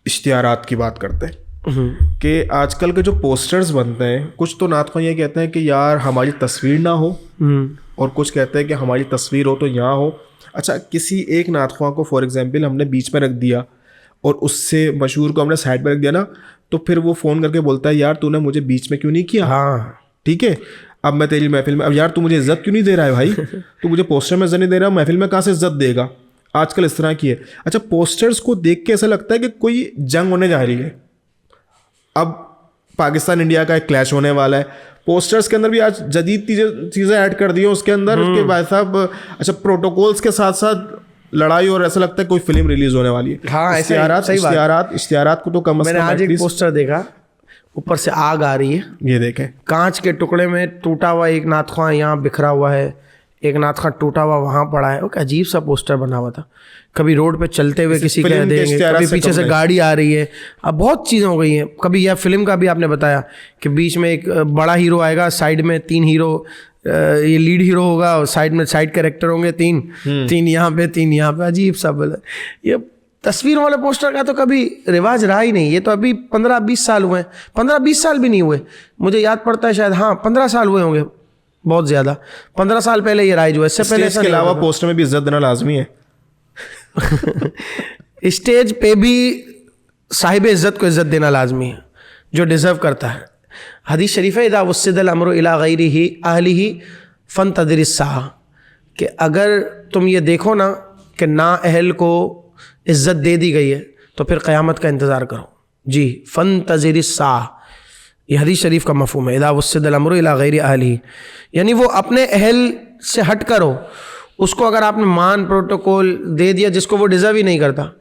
इश्तिहारात की बात करते हैं कि आजकल के जो पोस्टर्स बनते हैं, कुछ तो नात ये कहते हैं कि यार हमारी तस्वीर ना हो, और कुछ कहते हैं कि हमारी तस्वीर हो तो यहाँ हो। अच्छा, किसी एक नात को फॉर एग्जांपल हमने बीच में रख दिया और उससे मशहूर को हमने साइड पर रख दिया ना, तो फिर वो फ़ोन करके बोलता है यार तूने मुझे बीच में क्यों नहीं किया। हाँ ठीक है, अब मैं तेरी महफिल में, अब यार तू मुझे इज्जत क्यों नहीं दे रहा है भाई, तू मुझे पोस्टर में इज्जत नहीं दे रहा, महफिल में कहाँ से इज्जत देगा। आजकल इस तरह की है। अच्छा, पोस्टर्स को देख के ऐसा लगता है कि कोई जंग होने जा रही है। अब पाकिस्तान इंडिया का एक क्लैश होने वाला है, पोस्टर्स के अंदर भी आज जदीद चीज़ें ऐड कर दी हैं उसके अंदर कि भाई साहब, अच्छा प्रोटोकॉल्स के साथ साथ लड़ाई, और ऐसा लगता है कोई फिल्म रिलीज होने वाली है। हाँ, इश्तिहारात को तो कम से कम। मैंने आज एक पोस्टर देखा, ऊपर से आग आ रही है, ये देखें, कांच के टुकड़े में टूटा हुआ एक नाथख्वां यहाँ बिखरा हुआ है, एक नाथख्वां टूटा हुआ वहाँ पड़ा है। वो अजीब सा पोस्टर बना हुआ था। कभी रोड पे चलते हुए किसी कह देंगे, कभी पीछे से गाड़ी आ रही है। अब बहुत चीज़ें हो गई हैं। कभी यह फिल्म का भी आपने बताया कि बीच में एक बड़ा हीरो आएगा, साइड में 3 हीरो, ये लीड हीरो होगा और साइड में साइड कैरेक्टर होंगे 3 यहाँ पे 3 यहाँ पे। अजीब सा बोला। ये तस्वीर वाले पोस्टर का तो कभी रिवाज रहा ही नहीं। ये तो अभी 15-20 साल हुए हैं, 15-20 साल भी नहीं हुए, मुझे याद पड़ता है शायद, हाँ 15 साल हुए होंगे, बहुत ज़्यादा। 15 साल पहले ये राइज हुआ। इससे पहले इसके अलावा पोस्टर में भी इज्जत देना लाजमी है। स्टेज पे भी साहिब इज्जत को इज्जत देना लाजमी है, जो डिज़र्व करता है। हदीस शरीफ है, इदा वस्सिदल अम्रु इला गैरिही अहलिही फंतज़िरिस्साह, कि अगर तुम ये देखो ना कि ना अहल को इज्जत दे दी गई है तो फिर क़यामत का इंतज़ार करो। जी, फंतज़िरिस्साह, ये हदीस शरीफ का मफ़हूम है। इदा वस्सिदल अम्रु इला गैरि अहलिही, यानी वो अपने अहल से हट करो, उसको अगर आपने मान प्रोटोकॉल दे दिया जिसको वो डिज़र्व ही नहीं करता,